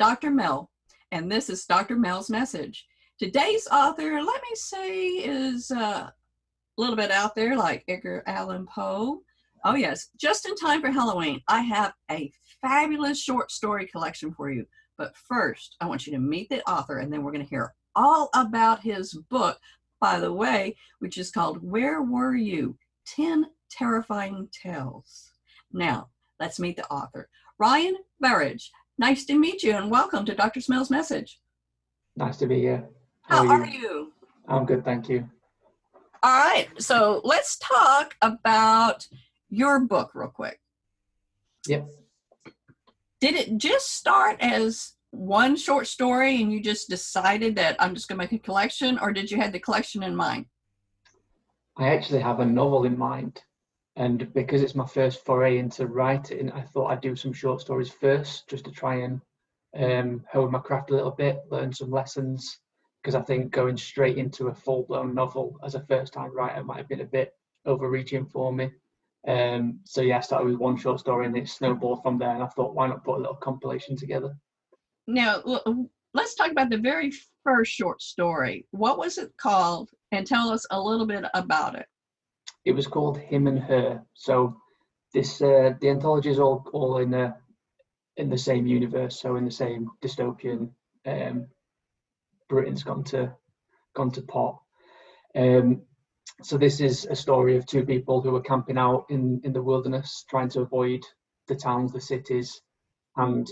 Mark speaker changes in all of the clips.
Speaker 1: Dr. Mel, and this is Dr. Mel's message. Today's author, let me say, is a little bit out there, like Edgar Allan Poe. Oh yes, just in time for Halloween, I have a fabulous short story collection for you. But first, I want you to meet the author, and then we're going to hear all about his book, by the way, which is called Where Were You? 10 Terrifying Tales. Now, let's meet the author. Ryan Berridge, nice to meet you, and welcome to Dr. Smell's Message.
Speaker 2: Nice to be here.
Speaker 1: How are you?
Speaker 2: I'm good, thank you.
Speaker 1: All right, so let's talk about your book real quick.
Speaker 2: Yep.
Speaker 1: Did it just start as one short story and you just decided that I'm just going to make a collection, or did you have the collection in mind?
Speaker 2: I actually have a novel in mind, and because it's my first foray into writing, I thought I'd do some short stories first, just to try and hone my craft a little bit, learn some lessons, because I think going straight into a full-blown novel as a first-time writer might have been a bit overreaching for me. So yeah, I started with one short story and it snowballed from there, and I thought, why not put a little compilation together?
Speaker 1: Now, let's talk about the very first short story. What was it called? And tell us a little bit about it.
Speaker 2: It was called Him and Her. So this the anthology is all in the same universe, so in the same dystopian. Britain's gone to pot. So this is a story of two people who are camping out in the wilderness, trying to avoid the towns, the cities, and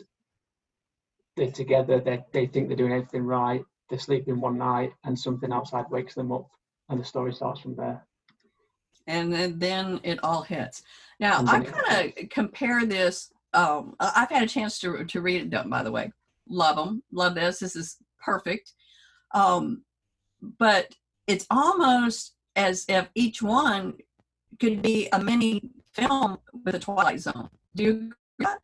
Speaker 2: they're together. They think they're doing everything right. They're sleeping one night, and something outside wakes them up, and the story starts from there.
Speaker 1: And then it all hits. Now, I kind of compare this. I've had a chance to read it, by the way. Love them. Love this. This is perfect. But it's almost as if each one could be a mini film with a Twilight Zone. Do you agree with that?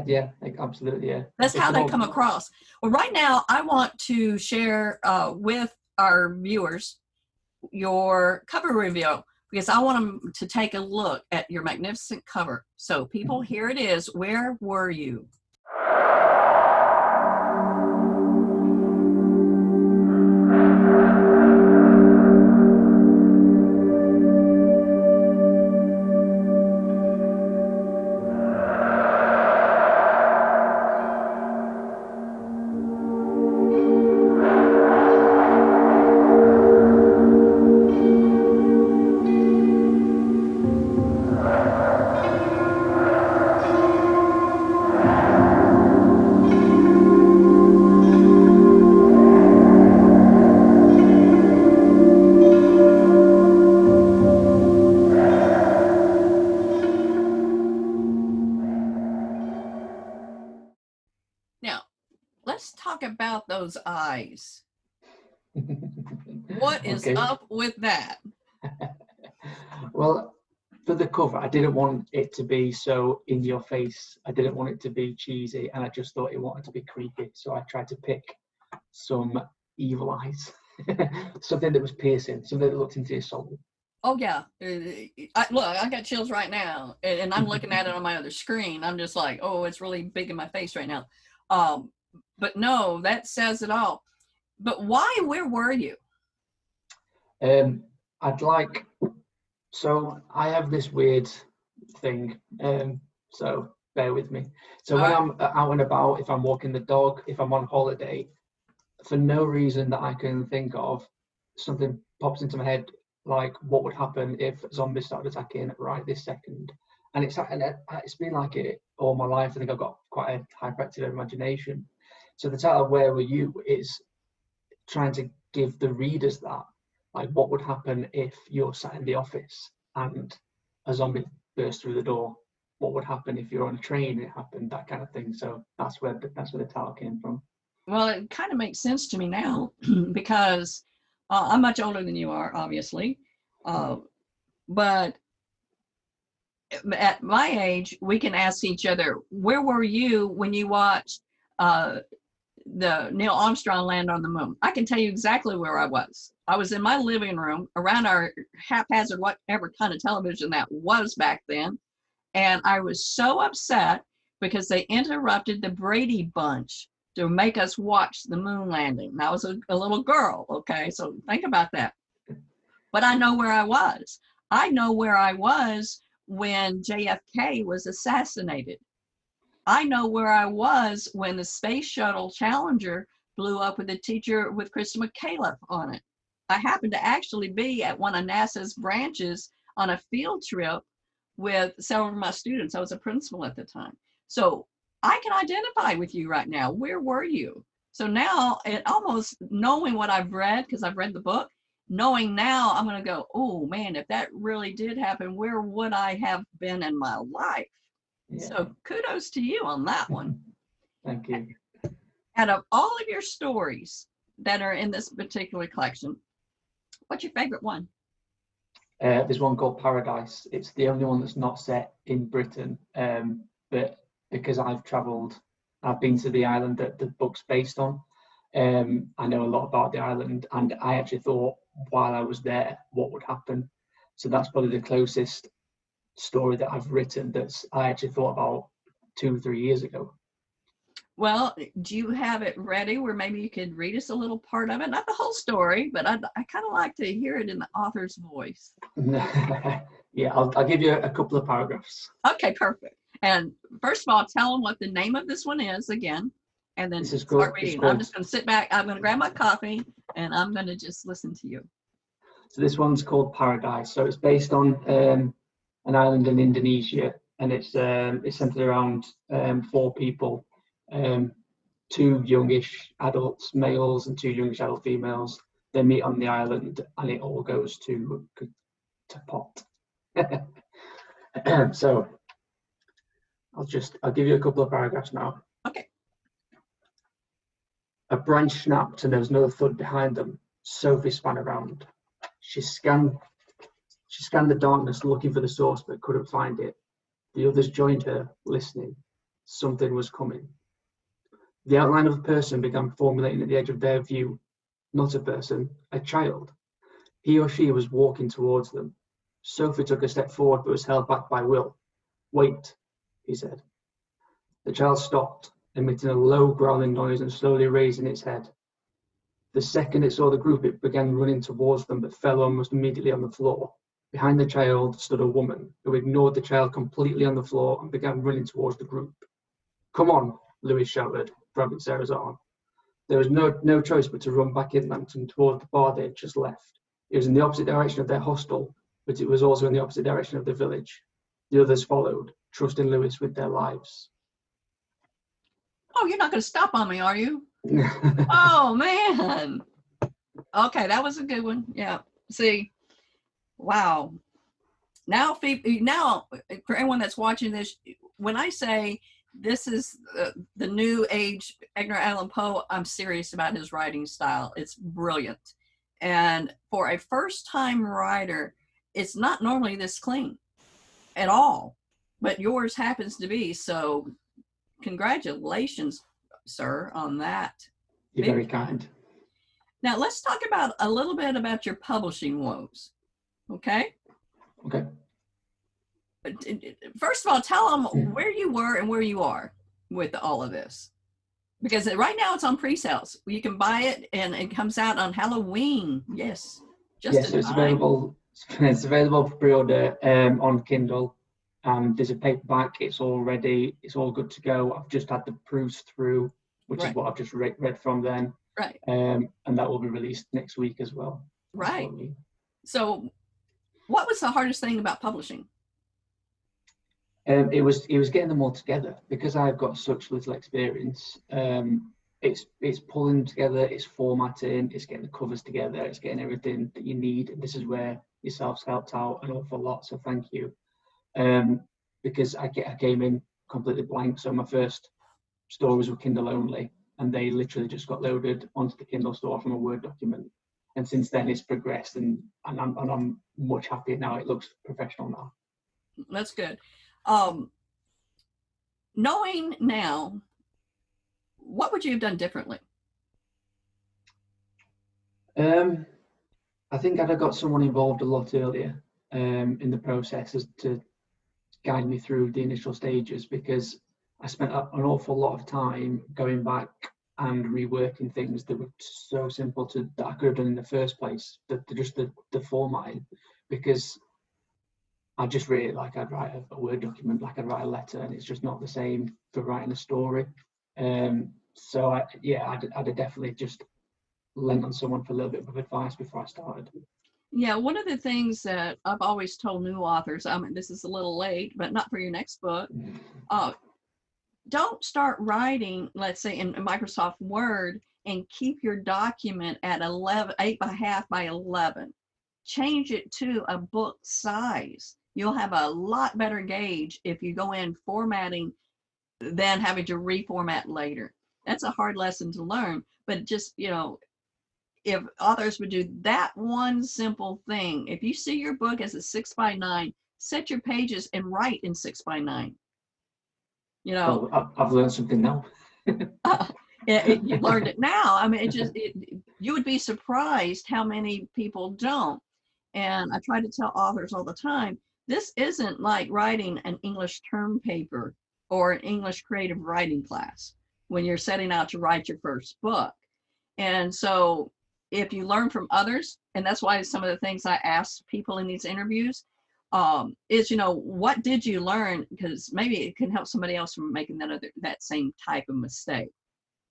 Speaker 2: Yeah, absolutely, yeah.
Speaker 1: That's how they come across. Well, right now, I want to share with our viewers your cover reveal, because I want them to take a look at your magnificent cover. So people, here it is. Where were you? Now, let's talk about those eyes. What is up with that?
Speaker 2: Well, for the cover, I didn't want it to be so in your face. I didn't want it to be cheesy, and I just thought it wanted to be creepy. So I tried to pick some evil eyes, something that was piercing, something that looked into your soul.
Speaker 1: Oh yeah, look, I got chills right now, and I'm looking at it on my other screen. I'm just like, oh, it's really big in my face right now. But no, that says it all. But why? Where were you?
Speaker 2: So I have this weird thing. So bear with me. So when I'm out and about, if I'm walking the dog, if I'm on holiday, for no reason that I can think of, something pops into my head, like what would happen if zombies started attacking right this second. And it's been like it all my life. I think I've got quite a hyperactive imagination. So the title "Where Were You" is trying to give the readers that, like, what would happen if you're sat in the office and a zombie burst through the door? What would happen if you're on a train and it happened? That kind of thing. So that's where the title came from.
Speaker 1: Well, it kind of makes sense to me now because I'm much older than you are, obviously, but at my age, we can ask each other, where were you when you watched the Neil Armstrong land on the moon? I can tell you exactly where I was. I was in my living room around our haphazard, whatever kind of television that was back then. And I was so upset because they interrupted the Brady Bunch to make us watch the moon landing. And I was a little girl, okay? So think about that. But I know where I was. I know where I was when JFK was assassinated. I know where I was when the Space Shuttle Challenger blew up with a teacher with Krista McCaleb on it. I happened to actually be at one of NASA's branches on a field trip with several of my students. I was a principal at the time. So I can identify with you right now. Where were you? So now, it almost knowing what I've read, because I've read the book, knowing now, I'm going to go, oh man, if that really did happen, where would I have been in my life? Yeah. So kudos to you on that one.
Speaker 2: Thank you.
Speaker 1: Out of all of your stories that are in this particular collection, what's your favorite one?
Speaker 2: There's one called Paradise. It's the only one that's not set in Britain, but because I've travelled, I've been to the island that the book's based on. I know a lot about the island, and I actually thought while I was there what would happen. So that's probably the closest story that I've written that's I actually thought about 2 or 3 years ago.
Speaker 1: Well, do you have it ready where maybe you could read us a little part of it? Not the whole story, but I kind of like to hear it in the author's voice.
Speaker 2: Yeah, I'll give you a couple of paragraphs.
Speaker 1: Okay, perfect. And first of all, tell them what the name of this one is again, and then start reading. I'm just going to sit back. I'm going to grab my coffee, and I'm going to just listen to you.
Speaker 2: So this one's called Paradise. So it's based on an island in Indonesia, and it's centered around 4 people, 2 youngish adults males and 2 youngish adult females. They meet on the island, and it all goes to pot. So I'll give you a couple of paragraphs now.
Speaker 1: Okay.
Speaker 2: A branch snapped, and there was another thud behind them. Sophie spun around. She scanned the darkness, looking for the source, but couldn't find it. The others joined her, listening. Something was coming. The outline of a person began formulating at the edge of their view. Not a person, a child. He or she was walking towards them. Sophie took a step forward, but was held back by Will. Wait, he said. The child stopped, emitting a low growling noise and slowly raising its head. The second it saw the group, it began running towards them, but fell almost immediately on the floor. Behind the child stood a woman, who ignored the child completely on the floor and began running towards the group. Come on, Louis shouted, grabbing Sarah's arm. There was no choice but to run back inland and toward the bar they had just left. It was in the opposite direction of their hostel, but it was also in the opposite direction of the village. The others followed, trusting Louis with their lives.
Speaker 1: Oh, you're not going to stop on me, are you? Oh, man. Okay, that was a good one. Yeah. See, wow. Now, for anyone that's watching this, when I say this is the new age Edgar Allan Poe, I'm serious about his writing style. It's brilliant. And for a first-time writer, it's not normally this clean at all, but yours happens to be. So congratulations, sir, on that.
Speaker 2: You're very kind.
Speaker 1: Now let's talk about a little bit about your publishing woes. Okay.
Speaker 2: Okay.
Speaker 1: First of all, tell them where you were and where you are with all of this, because right now it's on pre-sales. You can buy it, and it comes out on Halloween. Yes.
Speaker 2: Yes, it's available. It's available for pre-order on Kindle. There's a paperback. It's all ready. It's all good to go. I've just had the proofs through, which is what I've just read from then.
Speaker 1: Right.
Speaker 2: And that will be released next week as well.
Speaker 1: Right. So, what was the hardest thing about publishing?
Speaker 2: It was getting them all together, because I've got such little experience. It's pulling together, it's formatting, it's getting the covers together, it's getting everything that you need. And this is where yourself's helped out an awful lot. So thank you. Because I came in completely blank. So my first stories were Kindle only, and they literally just got loaded onto the Kindle store from a Word document. And since then it's progressed, and I'm much happier now. It looks professional now.
Speaker 1: That's good. Knowing now, what would you have done differently?
Speaker 2: I think I'd have got someone involved a lot earlier in the process as to guide me through the initial stages, because I spent an awful lot of time going back and reworking things that were so simple that I could have done in the first place. Just the formatting, because I just really like I'd write a Word document, like I'd write a letter, and it's just not the same for writing a story. So I'd definitely just lent on someone for a little bit of advice before I started.
Speaker 1: Yeah, one of the things that I've always told new authors, I mean, this is a little late, but not for your next book. Don't start writing, let's say in Microsoft Word, and keep your document at 8.5 by 11. Change it to a book size. You'll have a lot better gauge if you go in formatting than having to reformat later. That's a hard lesson to learn, but just, if authors would do that one simple thing, if you see your book as a 6 by 9, set your pages and write in 6 by 9.
Speaker 2: Well, I've learned something now.
Speaker 1: You learned it now. I mean, you would be surprised how many people don't. And I try to tell authors all the time, this isn't like writing an English term paper or an English creative writing class when you're setting out to write your first book. And so if you learn from others, and that's why some of the things I ask people in these interviews is, what did you learn? Because maybe it can help somebody else from making that same type of mistake.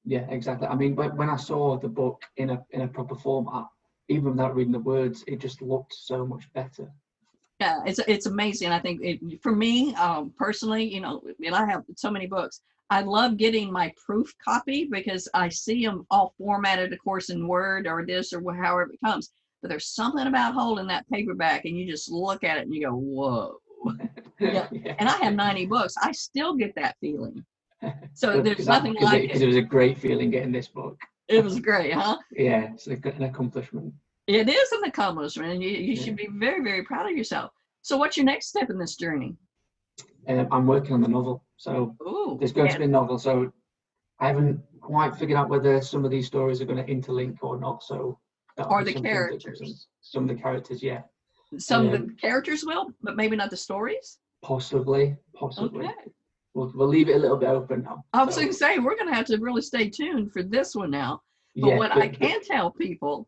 Speaker 2: Yeah, exactly. I mean, when I saw the book in a proper format, even without reading the words, it just looked so much better.
Speaker 1: Yeah, it's amazing. I think for me personally, and I have so many books. I love getting my proof copy because I see them all formatted, of course, in Word or this or however it comes. But there's something about holding that paperback and you just look at it and you go, whoa. Yeah. And I have 90 books. I still get that feeling. So there's nothing like it.
Speaker 2: Because it was a great feeling getting this book.
Speaker 1: It was great, huh?
Speaker 2: Yeah, it's an accomplishment.
Speaker 1: It is an accomplishment, and you should be very, very proud of yourself. So what's your next step in this journey?
Speaker 2: I'm working on the novel. So there's going to be a novel. So I haven't quite figured out whether some of these stories are going to interlink or not. So
Speaker 1: or the characters.
Speaker 2: Some of the characters, yeah.
Speaker 1: Some of the characters will, but maybe not the stories?
Speaker 2: Possibly.
Speaker 1: Okay.
Speaker 2: We'll leave it a little bit open now.
Speaker 1: I was going to say, we're going to have to really stay tuned for this one now. But what I can tell people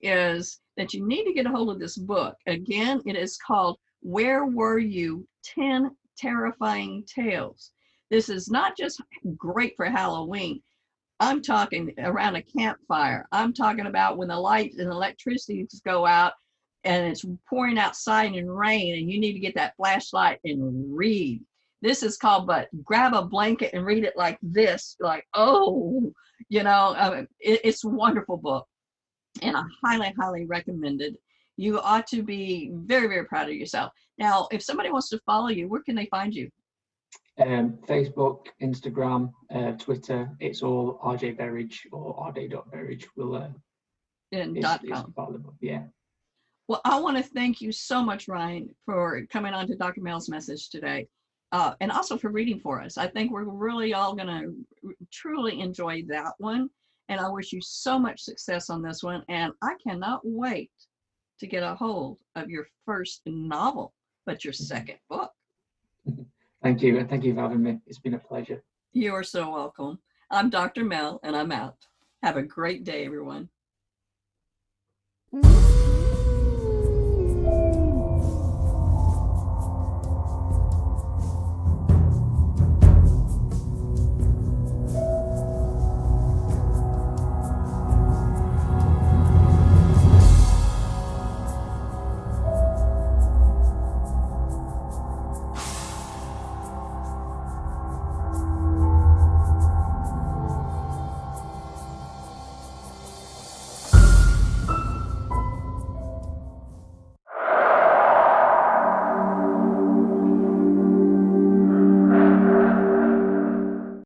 Speaker 1: is that you need to get a hold of this book. Again, it is called Where Were You? 10 Terrifying Tales. This is not just great for Halloween. I'm talking around a campfire. I'm talking about when the lights and electricity go out and it's pouring outside in rain and you need to get that flashlight and read. This is called, but grab a blanket and read it like this, like, it's a wonderful book. And I highly, highly recommend it. You ought to be very, very proud of yourself. Now, if somebody wants to follow you, where can they find you?
Speaker 2: Facebook, Instagram, Twitter. It's all RJ Berridge or rd.berridge. .com. Yeah.
Speaker 1: Well, I want to thank you so much, Ryan, for coming on to Dr. Mel's Message today. And also for reading for us. I think we're really all going to truly enjoy that one. And I wish you so much success on this one. And I cannot wait to get a hold of your first novel, but your second book.
Speaker 2: Thank you. And thank you for having me. It's been a pleasure.
Speaker 1: You are so welcome. I'm Dr. Mel, and I'm out. Have a great day, everyone.